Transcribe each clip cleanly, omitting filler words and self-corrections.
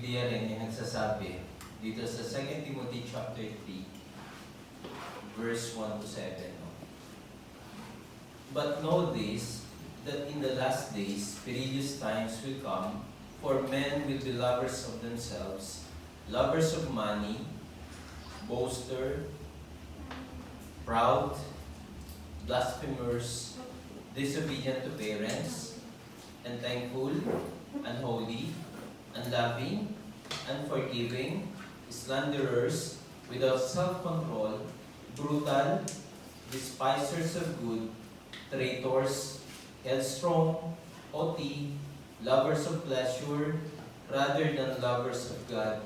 Biblia rin ay nagsasabi dito sa 2 Timothy chapter 3, verse 1 to 7. No? But know this, that in the last days, perilous times will come, for men will be lovers of themselves, lovers of money, boasters, proud, blasphemers, disobedient to parents, unthankful, unholy, unloving, unforgiving, slanderers, without self-control, brutal, despisers of good, traitors, headstrong, haughty, lovers of pleasure rather than lovers of God,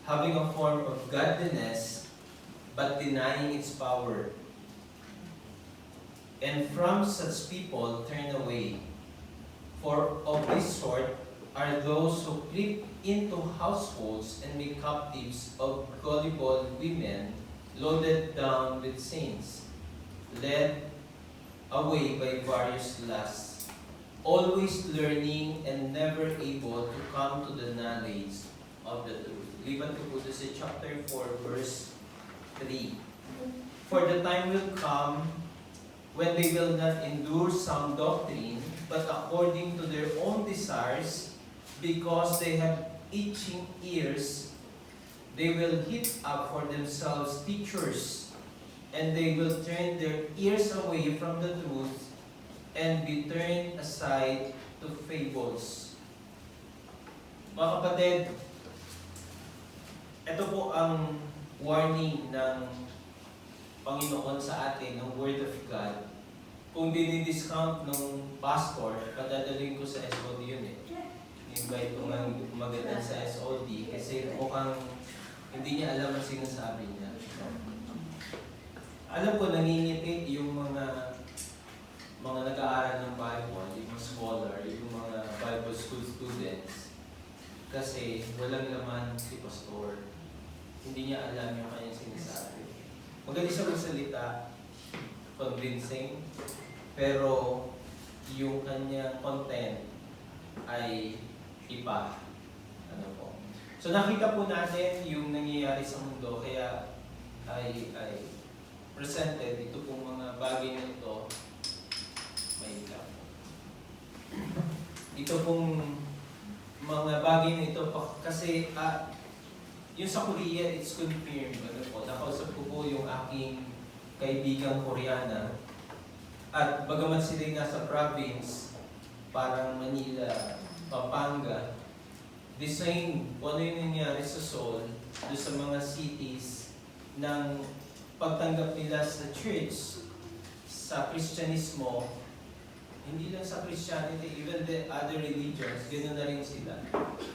having a form of godliness but denying its power. And from such people turn away. For of this sort are those who creep into households and make captives of gullible women, loaded down with sins, led away by various lusts, always learning and never able to come to the knowledge of the truth. Liban ko po sa chapter 4, verse 3. For the time will come when they will not endure sound doctrine, but according to their own desires, because they have itching ears, they will heap up for themselves teachers, and they will turn their ears away from the truth and be turned aside to fables. Mga kapatid, ito po ang warning ng Panginoon sa atin, ng Word of God. Kung dinidiscount ng pastor, padadaling ko sa SOD yun eh. Invite ko nga magandang sa SOD kasi mukhang hindi niya alam ang sinasabi niya. Alam ko, nangingitit yung mga nag-aaral ng Bible, yung mga scholar, yung mga Bible school students kasi walang laman si pastor. Hindi niya alam yung kanyang sinasabi. Magaling siya magsalita, convincing, pero yung kanyang content ay iba. Ano po. So nakita po natin yung nangyayari sa mundo, kaya ay presented ito pong mga bagay na ito. May ikaw. Ito pong mga bagay na ito kasi yung sa Korea, it's confirmed. Ano po, nakausap ko po yung aking kaibigang Koreana. At bagaman sila nasa province, parang Manila, Pampanga, the same, kung ano yung nangyari sa Seoul, doon sa mga cities ng pagtanggap nila sa church, sa Kristyanismo, hindi lang sa Christianity, even the other religions, ganoon na rin sila.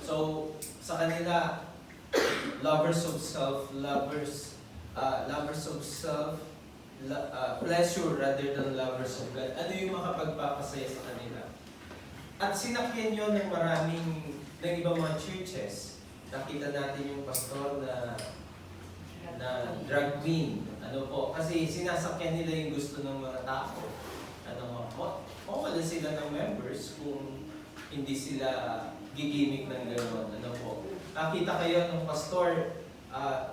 So, sa kanila, lovers of self, pleasure rather than lovers of God. Ano yung makapagpapasaya sa kanila? At sinakyan yun ng ng ibang mga churches. Nakita natin yung pastor na drag queen. Ano po? Kasi sinasakyan nila yung gusto ng mga tao. Wala sila ng members kung hindi sila gigimik ng gano'n. Ano po? Nakita kayo ng pastor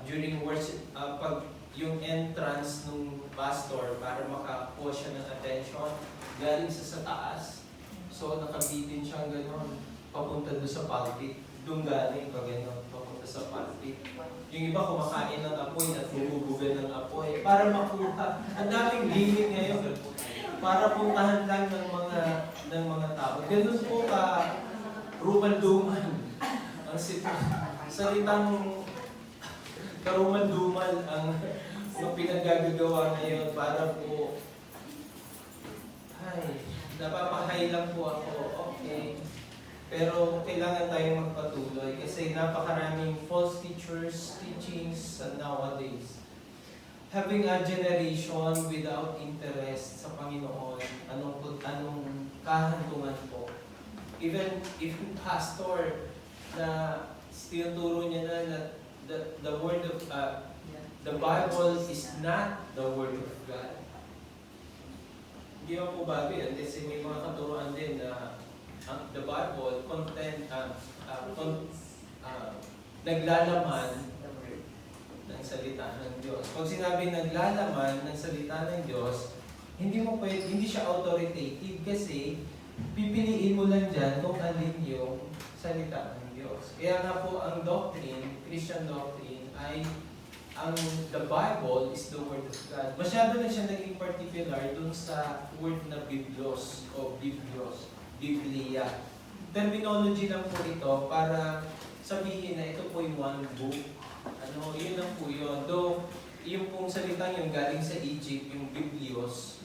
during worship, pag yung entrance ng pastor para makakuha siya ng attention, galing sa taas. So nakabitin siyang gano'n, papunta doon sa pulpit. Doon galing pa gano'n, papunta sa pulpit. Yung iba kumakain ng apoy at bumubugan ng apoy para makuha. Ang daming gimmick ngayon para puntahan lang ng mga tao. Ganun po ka rumal-dumal. Ang salitang karumal-dumal ang pinaggagawa ngayon para po napapahay lang po ako. Okay. Pero kailangan tayong magpatuloy kasi napakaraming false teachers, teachings nowadays. Having a generation without interest sa Panginoon, anong kahantungan po. Even if pastor na tinuturo niya na the word of the Bible is not the word of God. Hindi mo po bago yan kasi may mga katuruan din na the Bible content naglalaman ng salita ng Diyos. Pag sinabi naglalaman ng salita ng Diyos, hindi siya authoritative kasi pipiliin mo lang dyan kung alin yung salita ng Diyos. Kaya nga po ang doctrine, Christian doctrine, ay the Bible is the Word of God. Masyado na siya naging particular dun sa word na Biblos o Biblios, Biblia. Terminology lang po ito para sabihin na ito po yung one book. Yun lang po yun. Though, yung pong salitang yung galing sa Egypt, yung Biblios,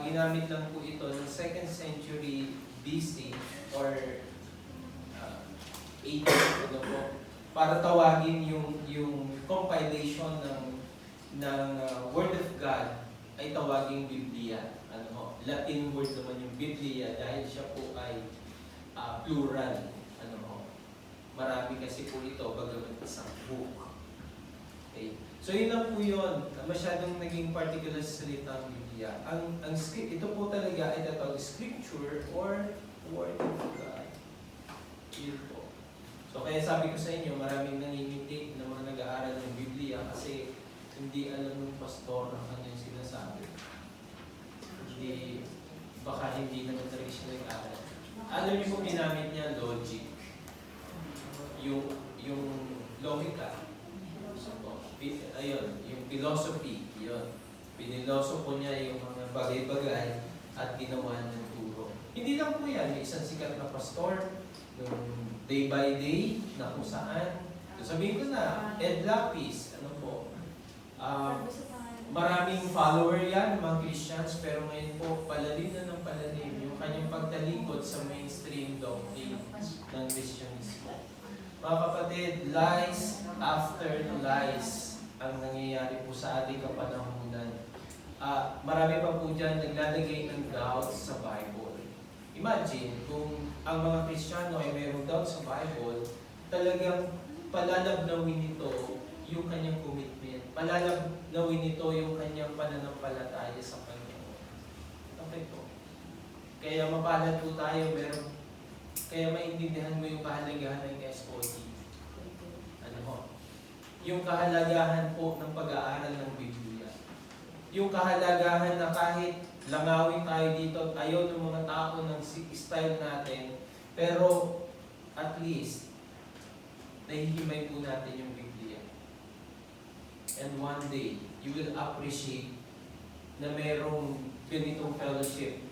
ginamit lang po ito ng 2nd century BC or AD, para tawagin yung compilation ng Word of God ay tawaging Biblia. Latin word naman yung Biblia dahil siya po ay plural. Marami kasi po ito bagamat isang book. Okay. So yun lang po yun. Masyadong naging particular sa salitang Biblia. Ito po talaga ay tatawag scripture or Word of God. Yun po. So kaya sabi ko sa inyo, maraming nangingitik na mga nag-aaral ng Biblia kasi hindi alam ng pastor ang kanyang sinasabi. Baka hindi naman talaga siya nag-aaral. Alam niyo po ginamit niya logic. Yung logika. Ayun, yung philosophy. Yun. Pinilosopho niya yung mga bagay-bagay at ginawa ng turo. Hindi lang po yan. May isang sikat na pastor day by day na kung saan. Sabihin ko na, Ed Lapis, maraming follower yan, mga Christians, pero ngayon po, palalim na ng palalim yung kanyang pagtalikod sa mainstream doctrine ng Christianismo. Mga kapatid, lies after lies ang nangyayari po sa ating kapanahunan. Marami pa po dyan naglalagay ng doubts sa Bible. Imagine, kung ang mga Kristiyano ay mayroong doubt sa Bible, talagang palalabnawin nito yung kanyang commitment. Palalabnawin nito yung kanyang pananampalataya sa Panginoon. Okay po. Kaya mapalad po tayo, kaya maintindihan mo yung kahalagahan ng SOT. Yung kahalagahan po ng pag-aaral ng Biblia. Yung kahalagahan na kahit langawin tayo dito at ayaw ng mga tao ng style natin, pero at least, nahihimay po natin yung Biblia. And one day, you will appreciate na merong ganitong fellowship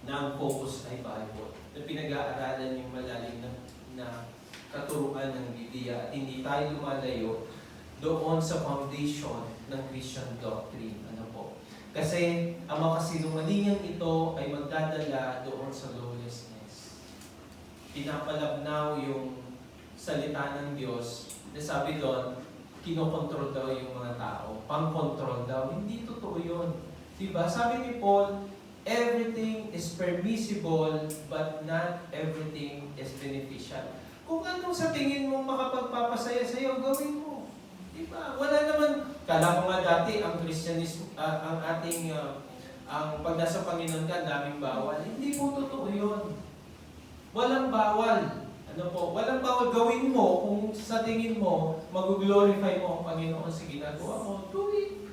na ang focus ay Bible, na pinag-aaralan yung malalim na katuruan ng Biblia at hindi tayo lumalayo doon sa foundation ng Christian doctrine. Kasi ang mga kasinungalingan ito ay magdadala doon sa lawlessness. Pinapalabnaw yung salita ng Diyos na sabi doon, kinokontrol daw yung mga tao. Pang-control daw. Hindi totoo yun. Diba? Sabi ni Paul, everything is permissible but not everything is beneficial. Kung anong sa tingin mo makapagpapasaya sa'yo, gawin mo. Diba? Wala naman, kala ko nga dati ang Christianism, ang ating, ang pag nasa Panginoon ka, daming bawal. Hindi po totoo yun. Walang bawal. Walang bawal gawin mo kung sa tingin mo, mag-glorify mo ang Panginoon sa ginagawa mo, do it.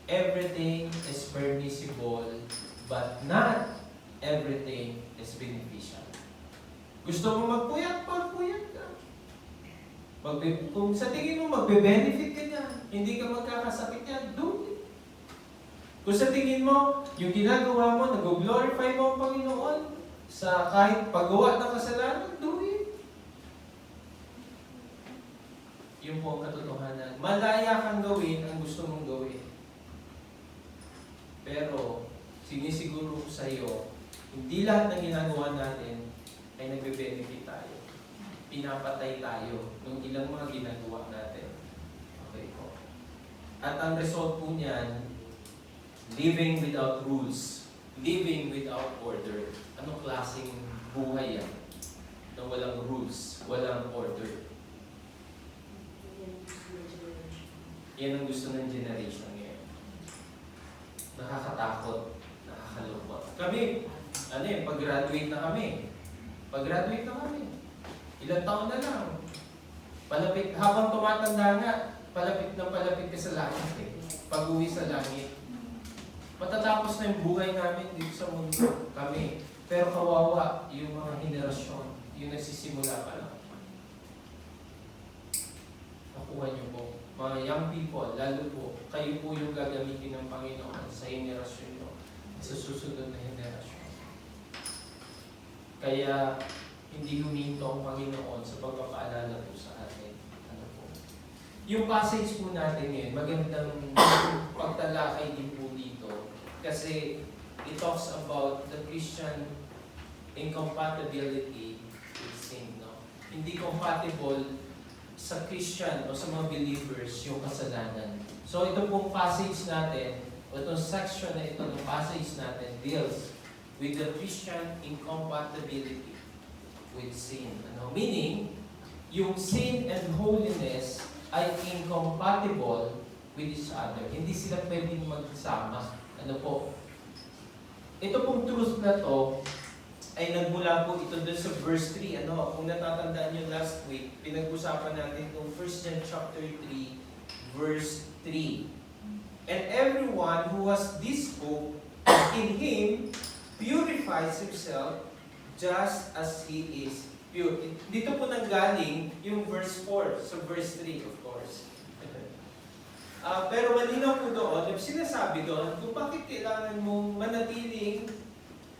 Everything is permissible, but not everything is beneficial. Gusto mo magpuyat? Magpuyat ka. Kung sa tingin mo magbe-benefit ka niya, hindi ka magkakasakit niya, do it. Kung sa tingin mo, yung ginagawa mo, nag-glorify mo ang Panginoon sa kahit paggawa ng kasalanan, do it. Yun po ang katotohanan. Malaya kang gawin ang gusto mong gawin. Pero, sinisiguro ko sa iyo, hindi lahat ng ginagawa natin ay nagbe-benefit tayo. Pinapatay tayo ng ilang mga ginagawa natin. Okay po. At ang result po niyan, living without rules, living without order. Anong klaseng buhay yan? Na walang rules, walang order. Yan ang gusto ng generation ngayon. Nakakatakot, nakakalungkot. Kami, pag-graduate na kami. Pag-graduate na kami. Ilang taon na lang. Palapit, habang tumatanda nga, palapit ka sa langit eh. Pag-uwi sa langit. Matatapos na yung buhay namin dito sa mundo, kami. Pero kawawa yung mga henerasyon, yung nagsisimula pa lang. Nakuha niyo po. Mga young people, lalo po, kayo po yung gagamitin ng Panginoon sa henerasyon nyo, sa susunod na henerasyon. Kaya, hindi huminto ang Panginoon sa pagpapaalala po sa atin. Ano po? Yung passage po natin ngayon, magandang pagtalakay din po dito. Kasi, it talks about the Christian incompatibility with sin. No? Hindi compatible sa Christian o sa mga believers yung kasalanan. So ito pong passage natin, o itong section na ito ng passage natin deals with the Christian incompatibility with sin. Ano? Meaning, yung sin and holiness ay incompatible with each other. Hindi sila pwedeng magsama. Ano po? Ito pong truth na to ay nagmula po ito doon sa verse 3. Ano, kung natatandaan nyo last week, pinag-usapan natin itong 1 John chapter 3, verse 3. And everyone who has this hope in Him purifies himself just as He is pure. Dito po nanggaling yung verse 4 sa verse 3, of course. Pero malinaw po doon, yung sinasabi doon, kung bakit kailangan mong manatiling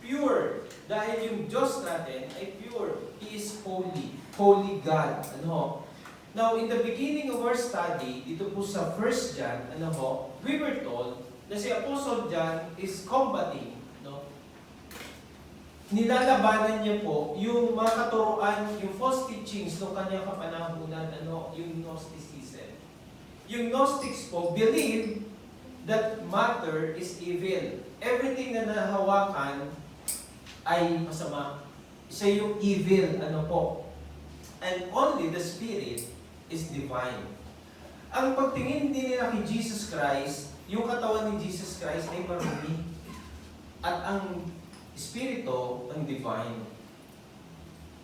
pure. Dahil yung Diyos natin ay pure. He is holy. Holy God. Ano? Now, in the beginning of our study, dito po sa 1 John, ano ho, we were told na si Apostle John is combating, no? Nilalabanan niya po yung mga katuruan, yung false teachings ng kanyang kapanahunan, ano, yung Gnosticism. Yung Gnostics po believe that matter is evil. Everything na nahawakan ay masama. Isa yung evil, ano po. And only the Spirit is divine. Ang pagtingin din nila kay Jesus Christ, yung katawan ni Jesus Christ ay marumi. At ang Espiritu, ang divine.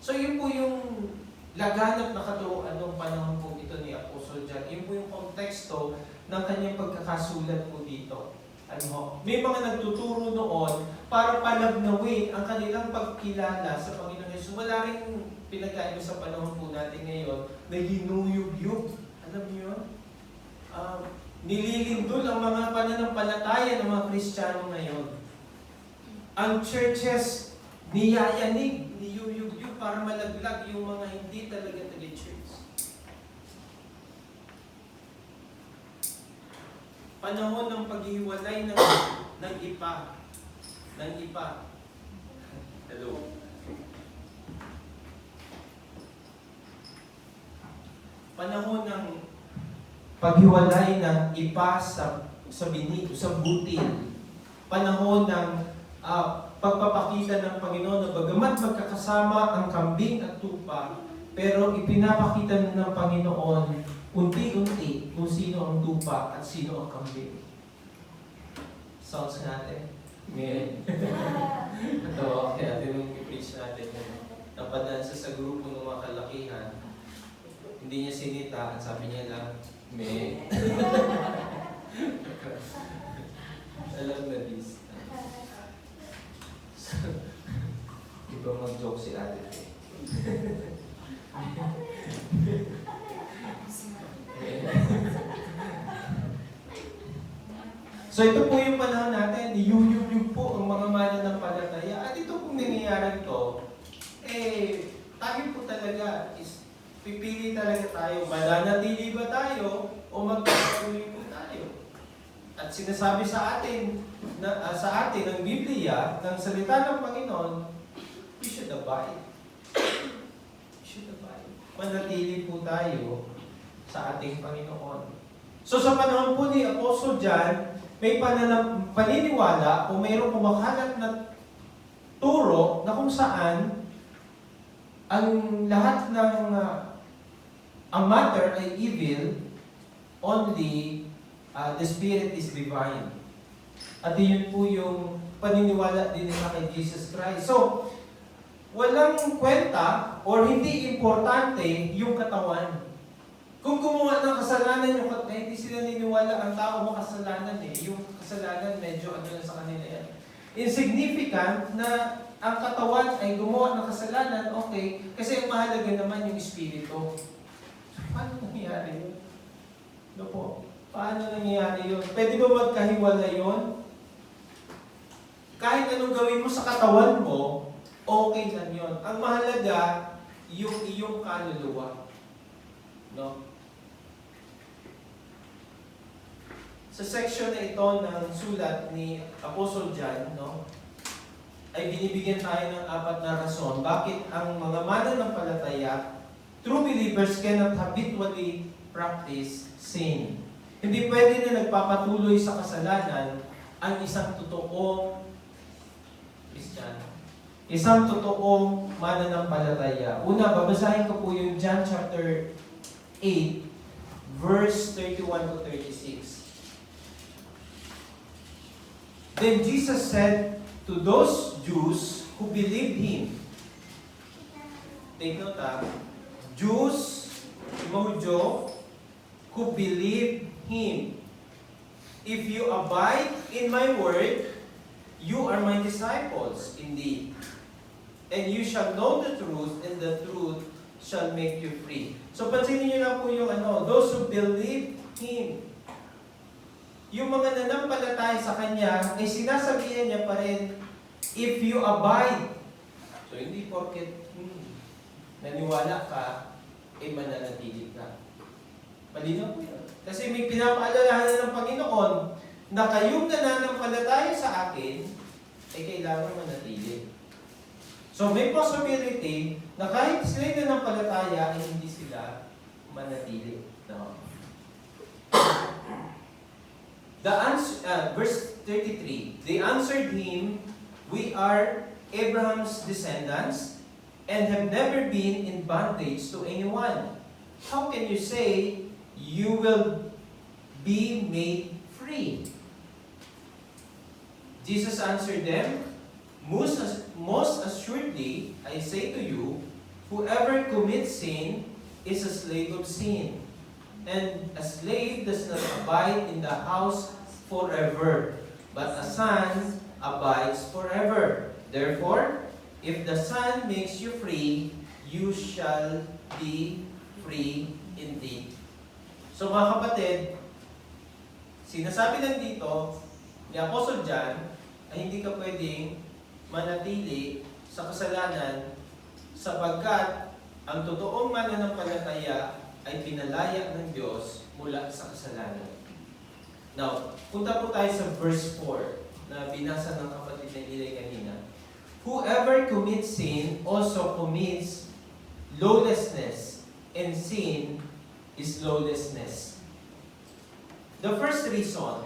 So yun po yung laganap na katuruan ng panahon po ito ni Apostle John. Yun po yung konteksto ng kanyang pagkakasulat po dito. Ano, may mga nagtuturo noon para palagnawin ang kanilang pagkilala sa Panginoon Yesus. Wala rin pinagkaiba sa panahon po natin ngayon na hinuyub-yub. Alam niyo yun? Nililindol ang mga pananampalataya ng mga Kristiyano ngayon. Ang churches niyayanig, niyuyub-yub para malaglag yung mga hindi talaga taga-church. Panahon ng paghiwalay ng ipa. Hello. Panahon ng paghiwalay ng ipa sa butil. Panahon ng pagpapakita ng Panginoon na bagamat magkakasama ang kambing at tupa, pero ipinapakita ng Panginoon unti-unti kung sino ang tupa at sino ang kambing. Sounds natin? Ngayon. Ito, kaya din yung i-preach natin yun. Napadansa sa grupo ng mga kalakihan. Hindi niya sinita, at sabi niya lang, me. Alam na this. Iba mag-joke si ate. So ito po yung panahon natin, niyuyub-yub po ang mga mananampalataya. At ito pong nangyayari to, tayo po talaga is pipili talaga tayo. Mananatili ba tayo o magpapatuloy po tayo? At sinasabi sa atin ng Biblia, ng salita ng Panginoon, we should abide. We should abide. Manatili po tayo sa ating Panginoon. So sa panahon po ni Apostle John, may paniniwala o mayroong kumakalat na turo na kung saan ang lahat ng ang matter ay evil, only the Spirit is divine. At yun po yung paniniwala din nila kay Jesus Christ. So, walang kwenta or hindi importante yung katawan. Kung gumawa ng kasalanan yung katawan, hindi sila niniwala ang tao makasalanan eh. Yung kasalanan medyo ano na sa kanila yan. Insignificant na ang katawan ay gumawa ng kasalanan, okay, kasi ang mahalaga naman yung espiritu. Paano nangyayari yun? Ano po? Paano nangyayari yun? Pwede ba magkahiwala yun? Kahit anong gawin mo sa katawan mo, okay lang yun. Ang mahalaga, yung iyong kaluluwa. No? Sa section na ito ng sulat ni Apostle John, no, ay binibigyan tayo ng 4 na rason bakit ang mga mananampalataya, true believers, cannot habitually practice sin. Hindi pwede na nagpapatuloy sa kasalanan ang isang totoong Kristiyano. Isang totoong mananampalataya. Una, babasahin ko po yung John chapter 8, verse 31 to 36. Then Jesus said to those Jews who believed Him, take note Jews, Mojo, who believed Him, if you abide in my word, you are my disciples indeed. And you shall know the truth, and the truth shall make you free. So pansinin niyo lang po yung those who believe Him. Yung mga nanampalataya sa Kanya, ay sinasabihan niya pa rin, if you abide. So hindi porket naniwala ka, ay mananatili ka. Malinaw po yun. Kasi may pinapaalalahan ng Panginoon na kayong nananampalataya sa akin, ay kailangan manatili. So may possibility na kahit sila'y nanampalataya, ay hindi sila manatili. No? Verse 33, they answered him, we are Abraham's descendants and have never been in bondage to anyone. How can you say you will be made free? Jesus answered them, most assuredly, I say to you, whoever commits sin is a slave of sin. And a slave does not abide in the house forever, but a son abides forever. Therefore, if the Son makes you free, you shall be free indeed. So mga kapatid, sinasabi lang dito ni Apostle John ay hindi ka pwedeng manatili sa kasalanan sapagkat ang totoong mananampalataya ay pinalaya ng Diyos mula sa kasalanan. Now, punta po tayo sa verse 4 na binasa ng kapatid na Eli kanina. Whoever commits sin also commits lawlessness, and sin is lawlessness. The first reason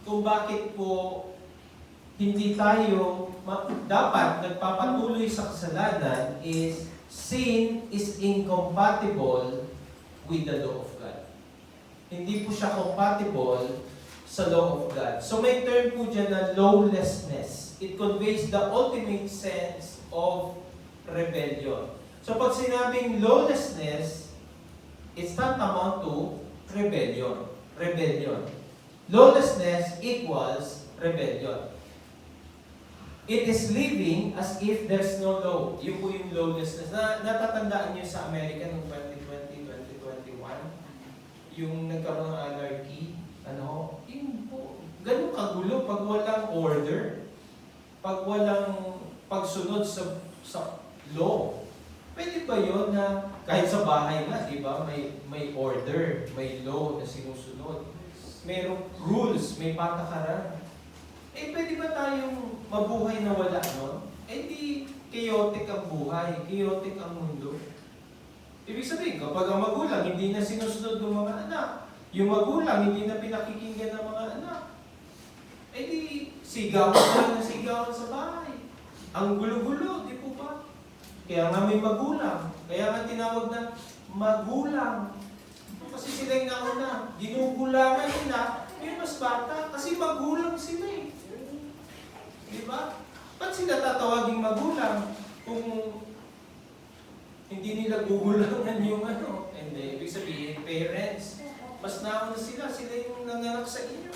kung bakit po hindi tayo dapat nagpapatuloy sa kasalanan is sin is incompatible with the law of God. Hindi po siya compatible sa law of God. So may term po dyan na lawlessness. It conveys the ultimate sense of rebellion. So pag sinabing lawlessness, it's tantamount to rebellion. Rebellion. Lawlessness equals rebellion. It is living as if there's no law. Yun po yung lawlessness. Natatandaan nyo sa America noong 2020, 2021, yung nagkaroon ng anarchy, yun po, ganun kagulo pag walang order, pag walang pagsunod sa law. Pwede ba yun na kahit sa bahay nga, di ba, may order, may law na sinusunod, mayroong rules, may patakaran. Pwede ba tayong mabuhay na wala nun? Di chaotic ang buhay, chaotic ang mundo. Ibig sabihin, kapag ang magulang hindi na sinusunod ng mga anak, yung magulang hindi na pinakikinggan ng mga anak, di sigawan na sigawan sa bahay. Ang gulo-gulo, di po ba? Kaya nga may magulang. Kaya nga tinawag na magulang. Kasi sila yung nauna. Ginugulangan nila, yung mas bata, kasi magulang sila eh. Di ba? Ba't sila tatawaging magulang? Kung hindi nila gugulangan yung hindi. Ibig sabihin, parents, mas nauna sila yung nanganak sa inyo.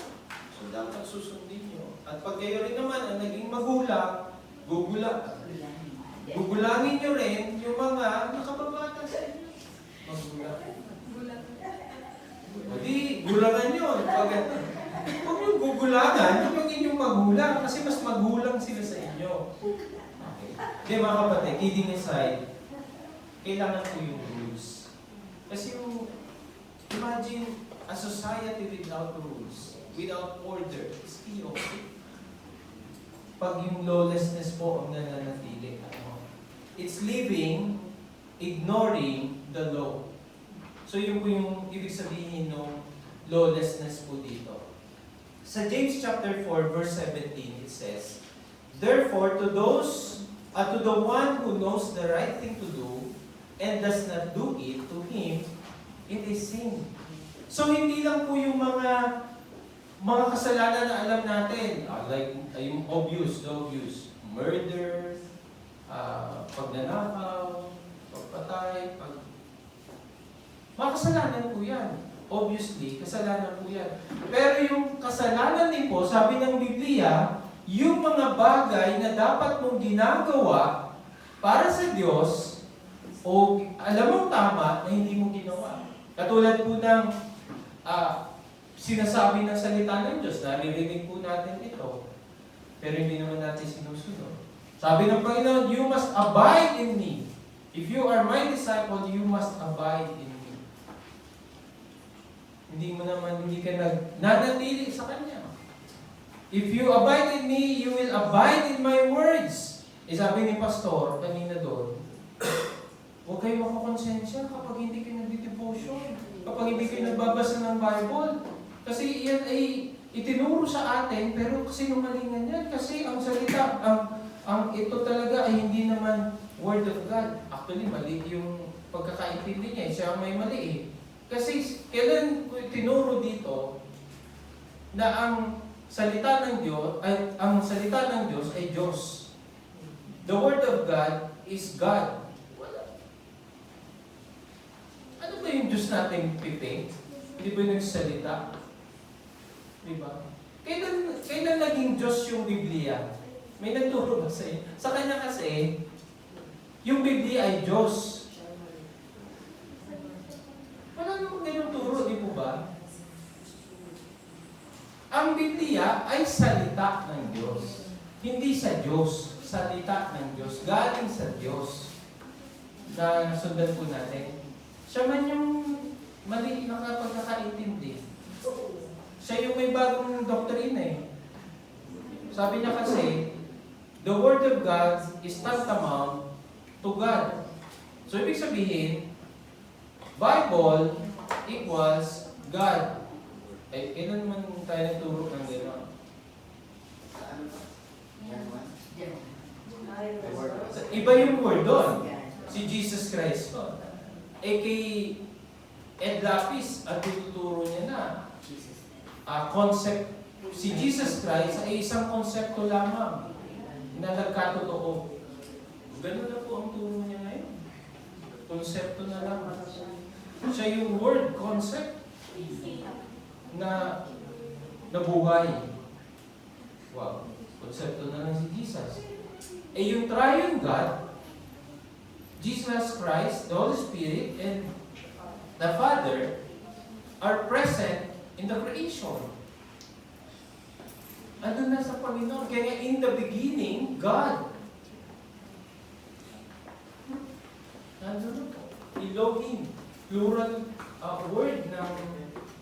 So, dapat susundin nyo. At pag kayo rin naman ang naging magulang, gugulangin nyo rin yung mga nakababata sa inyo. Magulang. Hindi, gulangan yun. Kung yung gugulangan, yung inyong magulang, kasi mas magulang sila sa inyo. Okay. Hindi mga kapatid, kidding aside, kailangan po yung rules. Kasi imagine a society without rules, without order, is chaotic. Pag yung lawlessness po ang nananatili, it's living, ignoring the law. So yun po yung ibig sabihin ng lawlessness po dito. Sa James chapter 4 verse 17 it says, "Therefore to the one who knows the right thing to do and does not do it, to him it is sin." So hindi lang po yung mga kasalanan na alam natin, like yung the obvious, murder, pagnanakaw, pagpatay, mga kasalanan po yan. Obviously, kasalanan po yan. Pero yung kasalanan din po, sabi ng Biblia, yung mga bagay na dapat mong ginagawa para sa Diyos, o alam mong tama na hindi mo ginawa. Katulad po ng sinasabi ng salita ng Diyos, naririnig po natin ito, pero hindi naman natin sinusunod. Sabi ng Panginoon, "You must abide in me. If you are my disciple, you must abide in me." Hindi ka nananatili sa Kanya. "If you abide in me, you will abide in my words." Sabi ni Pastor kanina doon, huwag kayo makakonsensya kapag hindi kayo nag-devotion, kapag hindi kayo nagbabasa ng Bible. Kasi yan ay itinuro sa atin, pero sinungalingan yan. Kasi ang salita, ang ito talaga ay hindi naman Word of God. Actually, mali yung pagkakaintindi niya. Siya ang may mali eh. Kasi kailan ko tinuro dito na ang salita ng Diyos ay Diyos. The Word of God is God. Wala. Ano ba yung Diyos nating pipi? Hindi ba yung salita? Diba? Kailan naging Diyos yung Biblia? May nagturo ba sa iyo? Sa Kanya kasi, yung Biblia ay Diyos. Wala namang ganyung turo, di po ba? Ang Biblia ay salita ng Diyos. Hindi sa Diyos. Salita ng Diyos. Galing sa Diyos. Na sundan po natin. Siya man yung mali na pagkakaintindi. Siya yung may bagong doktrina eh. Sabi niya kasi, the Word of God is tantamount to God. So, ibig sabihin, Bible equals God. Kailan naman tayo nagturo ng gano'n? Iba yung word doon. Si Jesus Christ doon. Kay Ed Lapis, at tuturo niya na, concept, si Jesus Christ ay isang konsepto lamang na nagkatotoo. Ganun na po ang turo niya ngayon. Konsepto na lamang. Siya yung word, concept, na nabuhay. Wow. Konsepto na lang si Jesus. Yung triune God, Jesus Christ, the Holy Spirit, and the Father are present in the creation. Andun na sa Panginoon. Kaya in the beginning, God. Andun na po. Elohim. Plural word ng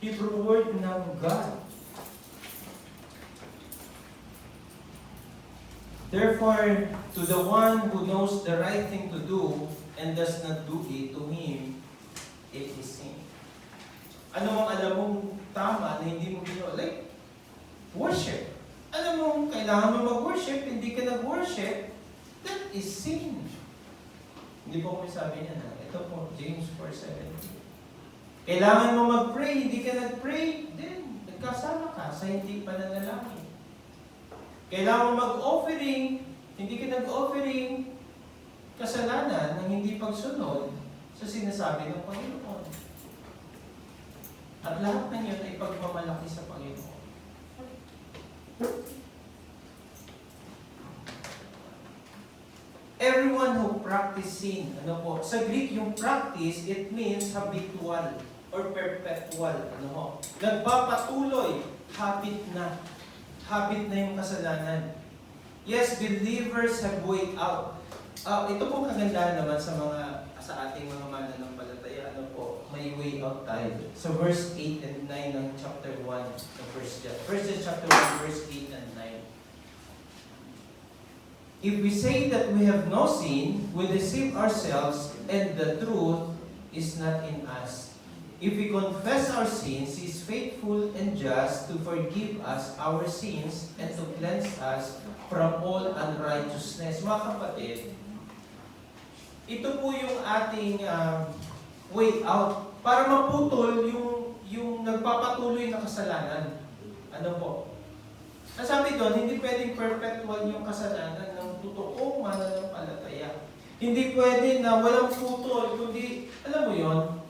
Hebrew word ng God. Therefore, to the one who knows the right thing to do and does not do it, to him, it is sin. Ano ang alam mong tama na hindi mo ginawa? Like, worship. Alam mo, kailangan mo mag-worship, hindi ka nag-worship, that is sin. Hindi po may sabi niya na, ito po, James 4:17. Kailangan mo mag-pray, hindi ka nag-pray, then nagkasama ka sa hindi pananalangin. Kailangan mo mag-offering, hindi ka nag-offering, kasalanan ng hindi pagsunod sa sinasabi ng Panginoon. At lahat ng yun ay pagmamalaki sa Panginoon. Everyone who practice sin, ano po, sa Greek yung practice, it means habitual or perpetual. Ano mo? Nagpapatuloy, habit na. Habit na yung kasalanan. Yes, believers have way out. Ito po kagandahan naman sa ating mga mananampalataya. Ano po, may way out tayo. Sa verse 8 and 9 ng chapter 1 ng 1 John. 1 John chapter 1, verse 8 and 9. If we say that we have no sin, we deceive ourselves, and the truth is not in us. If we confess our sins, He is faithful and just to forgive us our sins and to cleanse us from all unrighteousness. Mga kapatid, ito po yung ating way out para maputol yung nagpapatuloy na kasalanan. Ano po? Nasabi doon, hindi pwedeng perpetual yung kasalanan ng totoong mananampalataya. Hindi pwede na walang putol, kundi, alam mo yon,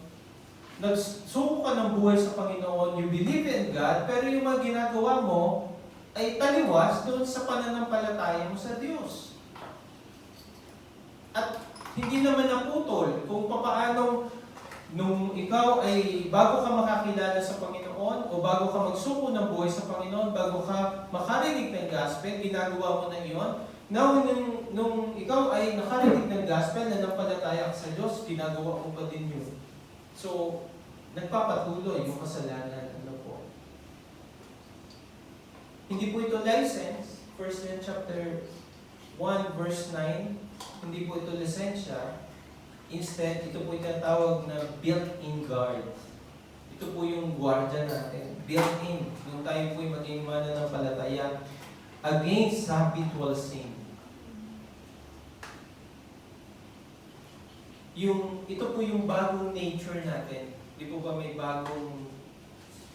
nagsuko ka ng buhay sa Panginoon, you believe in God, pero yung mga ginagawa mo ay taliwas doon sa pananampalataya mo sa Diyos. At hindi naman naputol kung papaano nung ikaw ay bago ka makakilala sa Panginoon o bago ka magsuko ng buhay sa Panginoon, bago ka makarinig ng gospel, ginagawa mo na iyon. Now, nung ikaw ay nakarinig ng gospel na nampalataya ka sa Diyos, ginagawa mo pa din yun. So, nagpapatuloy yung kasalanan. Ano po? Hindi po ito license. 1 John chapter 1 verse 9. Hindi po ito lisensya. Instead, ito po itatawag na built-in guard. Ito po yung gwardiya natin. Built-in. Yung tayo po yung maging mananampalataya against habitual sin. Ito po yung bagong nature natin. Di po ba may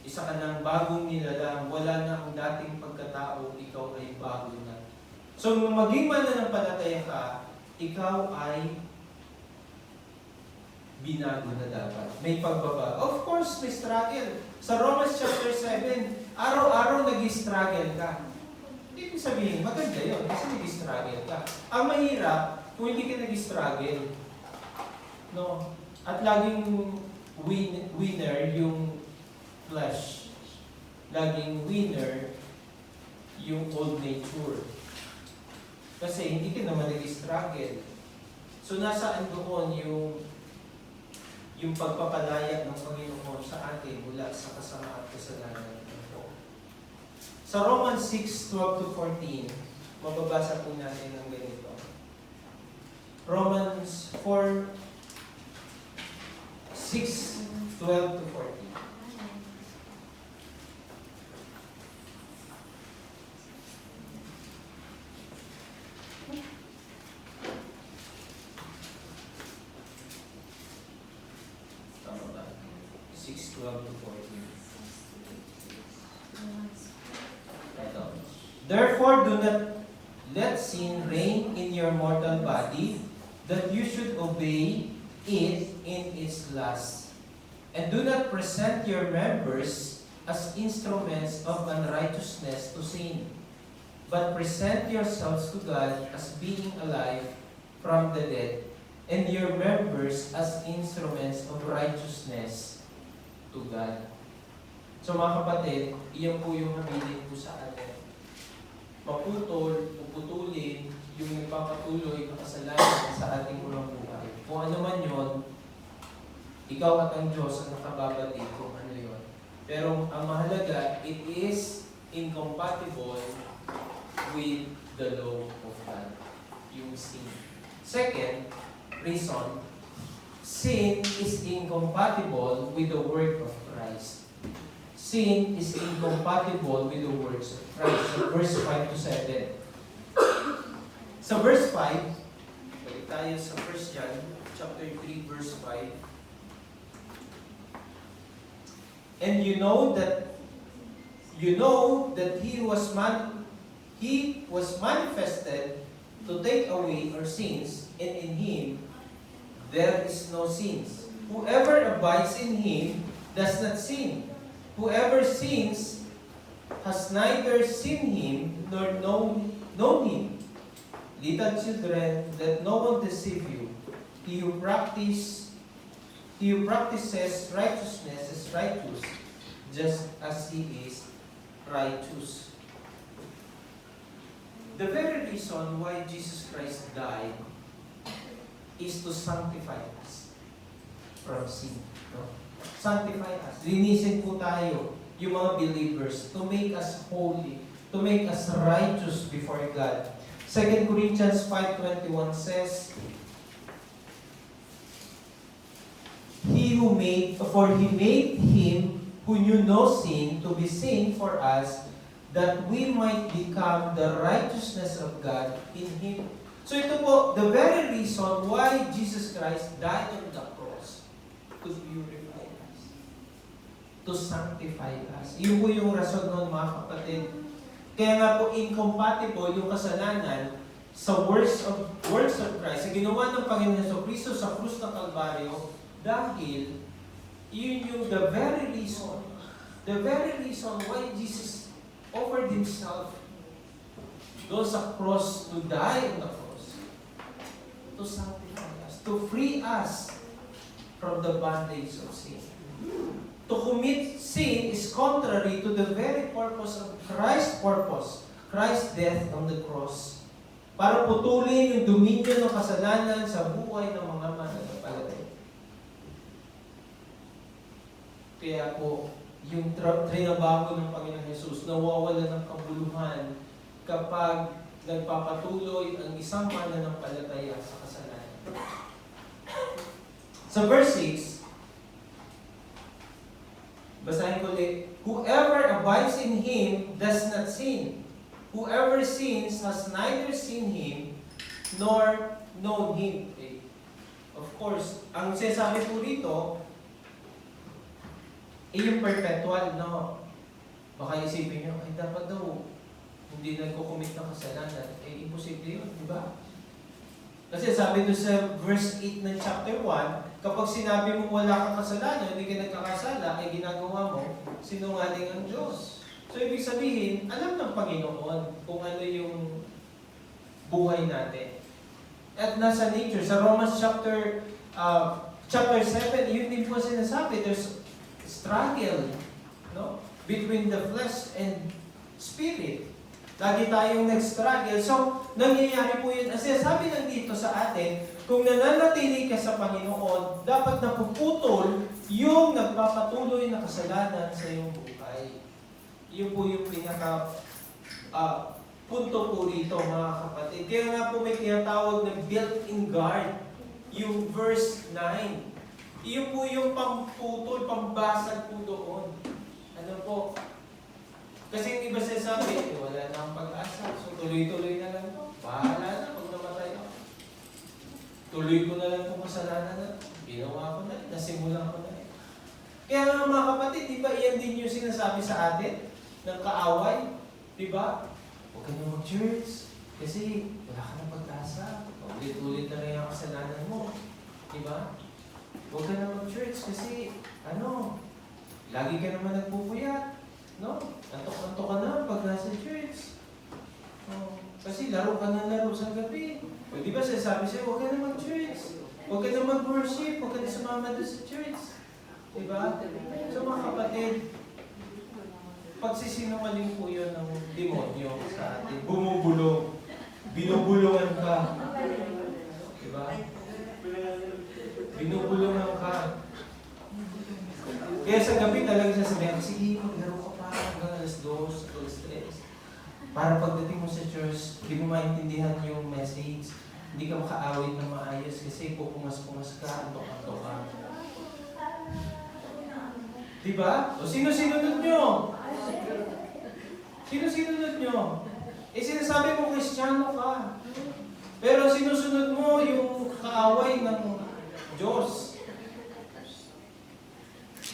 isa ka ng bagong nilalang, wala na ang dating pagkatao, ikaw ay bago na. So, kung maging mananampalataya ka, ikaw ay binago na dapat. May pagbabago. Of course, may struggle. Sa Romans chapter 7, araw-araw nag-struggle ka. Hindi ko sabihin, maganda yun, kasi nag-struggle ka. Ang mahirap, kung hindi ka nag-struggle, no? At laging winner yung flesh. Laging winner yung old nature. Kasi hindi ka naman nag-struggle. So, nasaan doon yung pagpapalaya ng Panginoon sa atin mula sa kasama at kasalanan ng Sa Romans 6:12-14, mababasa po natin ng ganito. Romans 6:12-14. Tama ba? 6:12-14. Therefore, do not let sin reign in your mortal body, that you should obey it in its lust. And do not present your members as instruments of unrighteousness to sin, but present yourselves to God as being alive from the dead, and your members as instruments of righteousness to God. So mga kapatid, iyan po yung habilin po sa atin. Maputol, puputulin yung nagpapatuloy na kasalanan sa ating unang buhay. Kung ano man yun, ikaw at ang Diyos ang nakababati kung ano yun. Pero ang mahalaga, it is incompatible with the law of God. Yung sin. Second reason, sin is incompatible with the work of Christ. Sin is incompatible with the works of Christ. So, verse 5-7. Sa verse 5, balik tayo sa 1 John, chapter 3, verse 5. And you know that He was manifested to take away our sins, and in Him, there is no sins. Whoever abides in Him does not sin. Whoever sins has neither seen Him nor known Him. Little children, let no one deceive you. He who practices righteousness is righteous, just as he is righteous. The very reason why Jesus Christ died is to sanctify us from sin. No? Sanctify us. Linisin po tayo, yung mga believers, to make us holy, to make us righteous before God. 2 Corinthians 5:21 says, He made Him who knew no sin to be sin for us, that we might become the righteousness of God in Him. So ito po, the very reason why Jesus Christ died on the cross, to purify us, to sanctify us. Yun po yung rason nun, mga kapatid. Kaya nga po incompatible yung kasalanan sa works of Christ. Sa ginawa ng Panginoon Jesucristo sa krus ng Kalbaryo, dahil yun yung the very reason why Jesus offered Himself doon sa cross, to die on the cross, to sanctify us, to free us from the bondage of sin. To commit sin is contrary to the very purpose of Christ's death on the cross, para putulin yung dominion ng kasalanan sa buhay ng mga mananampalataya. Kaya po, yung trinabaho ng Panginoon Jesus nawawala ng kabuluhan kapag nagpapatuloy ang isang mananampalataya sa kasalanan. Sa verse 6, basahin ko ulit, whoever abides in Him does not sin. Whoever sins has neither seen Him nor known Him. Okay. Of course, ang sinasabi po rito, yung perpetual, no? Baka isipin nyo, ay dapat daw hindi nagkukumit ng kasalanan. Imposible yun, di ba? Kasi sabi doon sa verse 8 ng chapter 1, kapag sinabi mo wala kang kasalanan, hindi ka nagkakasala, ay ginagawa mo, sinungaling ang Diyos. So, ibig sabihin, alam ng Panginoon kung ano yung buhay natin. At nasa nature, sa Romans chapter 7, yun din po sinasabi, there's struggle, no? Between the flesh and spirit. Lagi tayong nag-struggle. So, nangyayari po yun. Kasi sabi lang dito sa atin, kung nananatili ka sa Panginoon, dapat napuputol yung nagpapatuloy na kasalanan sa iyong buhay. Yun po yung pinaka punto po rito, mga kapatid. Kaya nga po may tinatawag na built-in guard, yung verse 9. Iyon po yung pamputol, pambasag po doon. Ano po? Kasi yung iba sinasabi, wala na ang pag-asa. So tuloy-tuloy na lang po. Bahala na pag namatay ako. Tuloy ko na lang itong kasalanan na. Ginawa ko na, nasimulan ko na. Kaya nga mga kapatid, di ba iyan din yung sinasabi sa atin ng kaaway? Di ba? Huwag ka na mag-church. Kasi wala ka na pag-asa. Ulit-ulit na rin ang kasalanan mo. Di ba? Huwag ka na mag-church kasi, lagi ka naman nagpupuyat. No? Antok-antok ka na pag nasa church. Kasi laro ka na laro sa gabi. O di ba sasabi sa'yo, huwag ka na mag-church. Huwag ka na mag-worship. Huwag ka na sumama doon sa church. Di ba? So mga kapatid, pagsisinungaling po yun ng demonyo sa atin. Bumubulong. Binubulungan ka. Di ba? Binubulungan ka. Kaya sa gabi talaga sasabihin, sige, maglaro ka pa hanggang alas 2, alas 3. Para pagdating mo sa church, hindi mo maintindihan yung message. Hindi ka makaawit na maayos kasi pupungas-pungas ka, antok-antok ka. Diba? O sino-sinunod nyo? Sino-sinunod nyo? Sinasabi mo, Kristiyano ka. Pero sinusunod mo yung kaaway ng Diyos.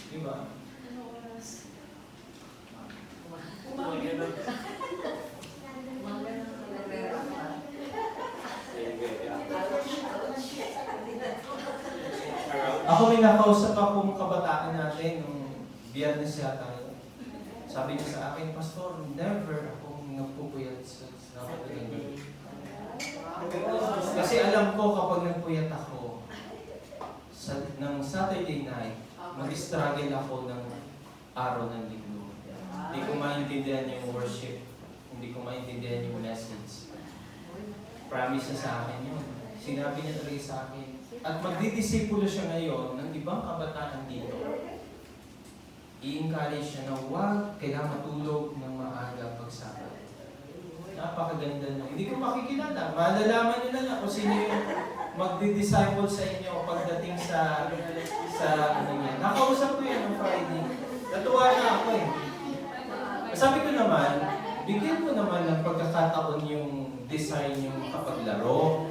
Diba? Ako may nakausap akong kabataan natin nung Biyernes yata. Sabi niya sa akin, Pastor, never akong nagpupuyat sa Sabado ng gabi. Kasi alam ko kapag nagpuyat ako ng Saturday night, mag-struggle ako ng araw ng linggo. Hindi ko maintindihan yung worship. Hindi ko maintindihan yung message. Promise niya sa akin yun. Sinabi niya talaga sa akin. At magdidisipulo siya ngayon ng ibang kabataan dito. I-encourage siya na huwag kailangan matulog ng maaga pag Sabado. Napakaganda na. Hindi ko makikilala. Malalaman niyo na lang kung sino yung magdi-disciple sa inyo pagdating sa ano niya. Nakausap ko yan ng Friday. Natuwa na ako eh. Sabi ko naman, bigyan mo naman ng pagkakataon yung design yung kapaglaro.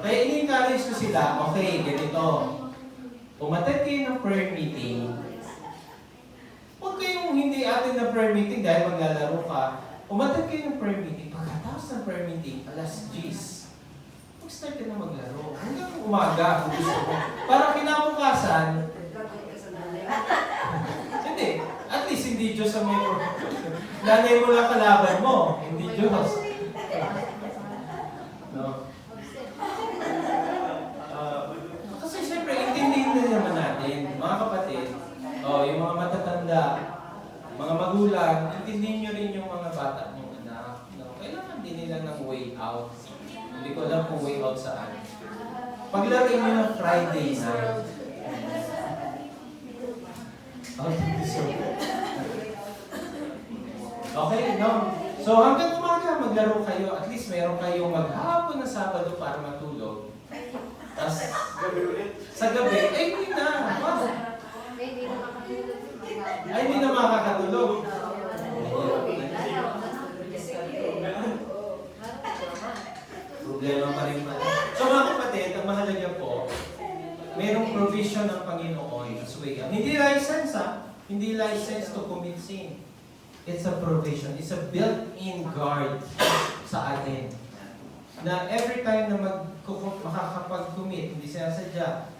Kaya in-encourage ko sila, okay, ganito. Umattend kayo ng prayer meeting. Huwag kayong hindi atin na prayer meeting dahil maglalaro ka. Umattend kayo ng prayer meeting. Pagkatapos ng prayer meeting, alas 10, mag-start ka na maglaro. Hanggang umaga, kung gusto mo. Para kinabukasan, hindi. At least hindi Diyos ang may problem. Nanay mo lang kalaban mo, hindi Diyos. No? Kasi siyempre, intindihin na naman natin, mga kapatid, yung mga matatanda, mga magulang, intindihin nyo rin yung mga bata nyong anak. No? Kailangan din nila ng way out. Hindi ko alam kung way out saan. Paglarin nyo ng Friday night. Okay, no? So hanggang umaga maglaro kayo, at least meron kayong maghapon na Sabado para matulog. Tapos sa gabi, hindi na. Wow. Ay, hindi na makakatulog. Problema pa rin pala. So mga kapatid, ang mahalaga po, merong provision ng Panginoon as way. Hindi license hindi license to commit sin. It's a provision. It's a built-in guard sa atin. Na every time na makakapag-commit, hindi sinasadya,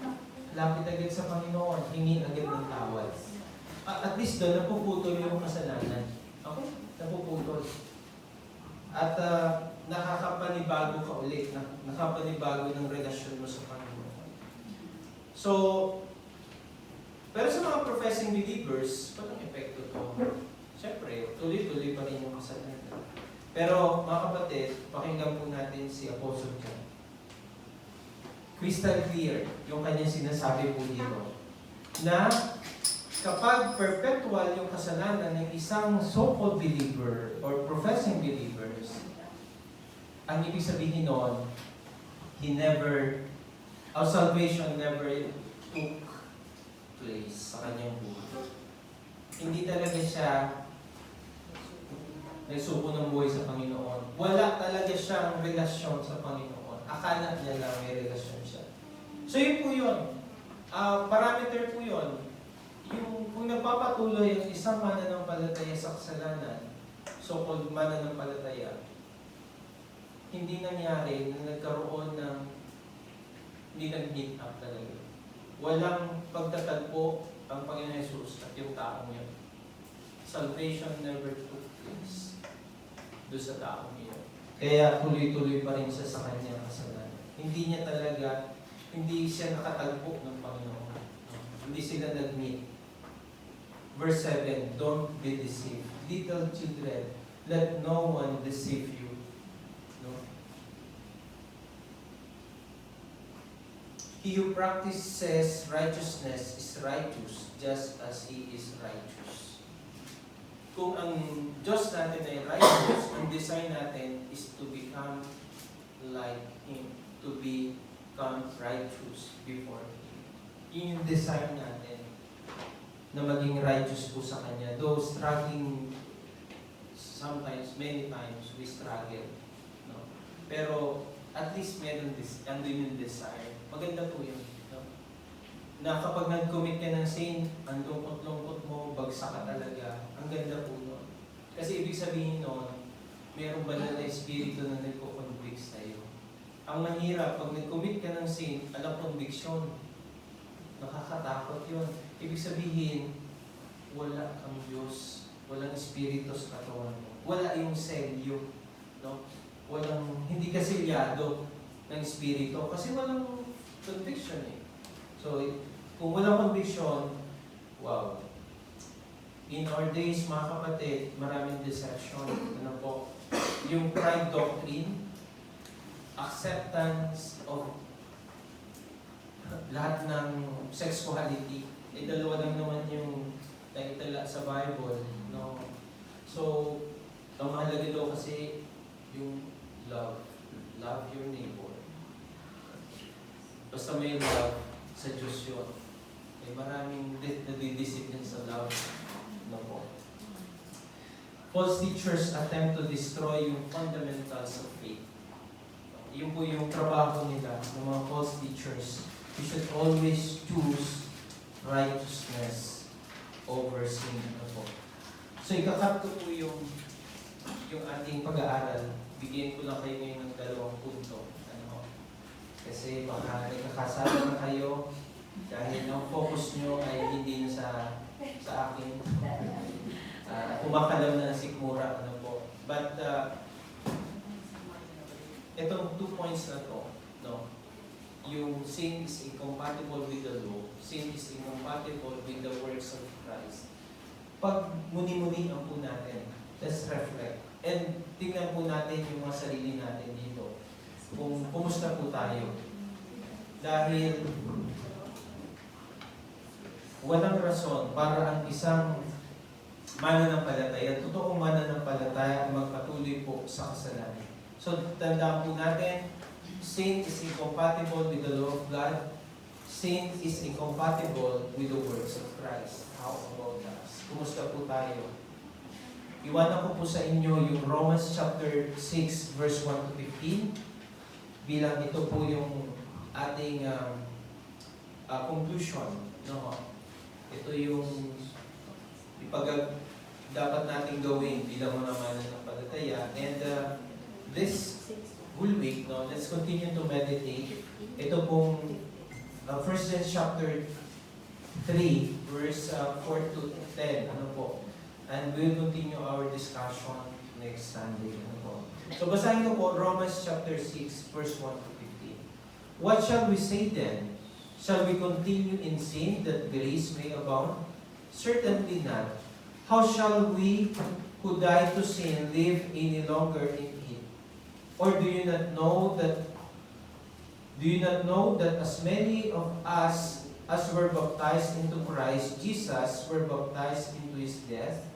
lapit agad sa Panginoon, hingi agad ng tawad. At least doon, napuputol yung kasalanan. Okay? Napuputol. At nakakapanibago ka ulit. Nakapanibago ng relasyon mo sa Panginoon. So, pero sa mga professing believers, walang epekto to. Siyempre, tuloy-tuloy pa rin yung kasalanan. Pero, mga kapatid, pakinggan po natin si Apostle John. Crystal clear yung kanyang sinasabi po dito. Na kapag perpetual yung kasalanan ng isang so-called believer or professing believers, ang ibig sabihin noon, our salvation never took place sa kanyang buhay. Hindi talaga siya nagsuko ng buhay sa Panginoon. Wala talaga siyang relasyon sa Panginoon. Akala niya lang may relasyon siya. So yun po yun. Parameter po yun. Yung kung nagpapatuloy ang isang mananampalataya sa kasalanan, so-called mananampalataya, hindi nangyari na nagkaroon ng hindi nag-meet up talaga. Walang pagtatagpo ang Panginoon Jesus at yung taong yun. Salvation never took place doon sa taong yun. Kaya tuloy-tuloy pa rin siya sa kanyang kasalanan. Hindi siya nakatagpo ng Panginoon. Hindi sila nag-meet. Verse 7, don't be deceived. Little children, let no one deceive you. No? He who practices righteousness is righteous, just as he is righteous. Kung ang Diyos natin ay righteous, ang design natin is to become like Him, to become righteous before Him. Yun yung design natin, na maging righteous po sa Kanya. Though struggling, sometimes, many times, we struggle. No? Pero, at least meron andun yung desire. Maganda po yun. No? Na kapag nag-commit ka ng sin, ang lungkot-lungkot mo, bagsak ka talaga. Ang ganda po nun. Kasi ibig sabihin nun, mayroong banal na espiritu na nagko-convict sa'yo. Ang mahirap, pag nag-commit ka ng sin, alam conviction. Nakakatakot yun. Ibig sabihin, wala kang Diyos, walang Espiritu sa katawan mo. Wala yung selyo, no? Hindi ka selyado ng Espiritu kasi walang conviction eh. So, kung walang conviction, wow. In our days, mga kapatid, maraming deception. Ano po? Yung pride doctrine, acceptance of lahat ng sexuality. Dalawa lang naman yung nakitala sa Bible. No? So, ang mahalaga daw kasi yung love. Love your neighbor. Basta may love sa Diyos yun. May maraming nadidiscipline sa love. No po. False teachers attempt to destroy yung fundamentals of faith. Yun po yung trabaho nila ng mga false teachers. You should always choose righteousness over sin. Ano po. So ikakat ko po yung ating pag-aaral. Bigyan ko lang kayo ngayon ng 2 punto. Ano? Kasi baka nagkakasama na kayo dahil ang focus nyo ay hindi sa akin. Kumakalam na sikmura. Ano po. But itong 2 points na to, no? Yung sin is incompatible with the law, sin is incompatible with the works of Christ. Pag muni-munihan po natin, let's reflect. And tingnan po natin yung mga sarili natin dito. Kung kumusta po tayo. Dahil walang rason para ang isang mananampalataya, totoong mananampalataya ay magpatuloy po sa kasalanan. So, tandaan po natin, sin is incompatible with the law of God. Sin is incompatible with the works of Christ. How about us? Kumusta po tayo? Iwanan ko po sa inyo yung Romans chapter 6 verse 1 to 15 bilang ito po yung ating conclusion. No? Ito yung dapat nating gawin bilang mga mananampalataya. And this whole week, no, let's continue to meditate. Ito pong 1 John chapter 3 verse 4 to 10. Ano po? And we'll continue our discussion next Sunday. Ano po? So basahin ko po Romans chapter 6 verse 1 to 15. What shall we say then? Shall we continue in sin that grace may abound? Certainly not. How shall we who died to sin live any longer in it? Or do you not know that as many of us as were baptized into Christ Jesus were baptized into his death?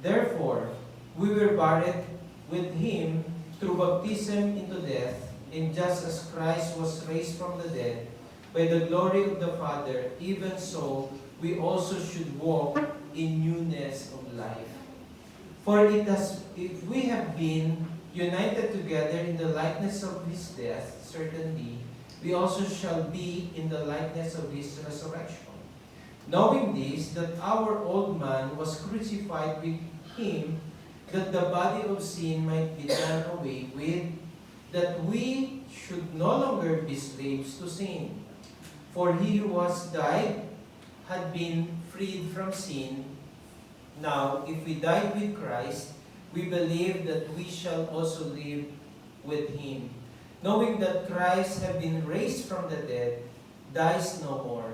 Therefore, we were buried with him through baptism into death, and just as Christ was raised from the dead by the glory of the Father, even so we also should walk in newness of life. For if we have been united together in the likeness of his death, certainly we also shall be in the likeness of his resurrection. Knowing this, that our old man was crucified with him, that the body of sin might be done away with, that we should no longer be slaves to sin. For he who was died had been freed from sin. Now, if we died with Christ, we believe that we shall also live with him. Knowing that Christ had been raised from the dead, dies no more.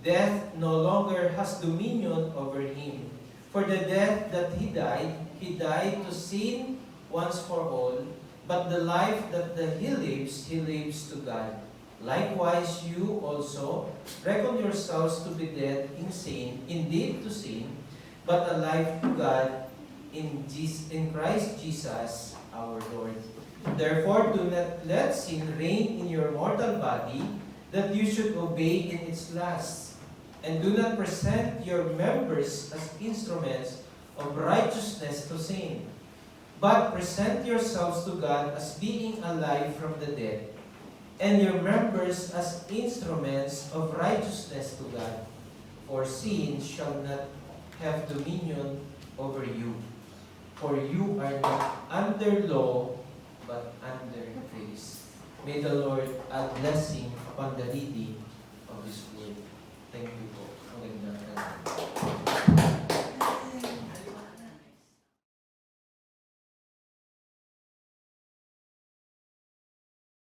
Death no longer has dominion over him. For the death that he died to sin once for all, but the life that he lives to God. Likewise, you also reckon yourselves to be dead in sin, indeed to sin, but alive to God in Christ Jesus our Lord. Therefore, do not let sin reign in your mortal body, that you should obey in its lusts. And do not present your members as instruments of righteousness to sin, but present yourselves to God as being alive from the dead, and your members as instruments of righteousness to God. For sin shall not have dominion over you. For you are not under law, but under grace. May the Lord add blessing upon the reading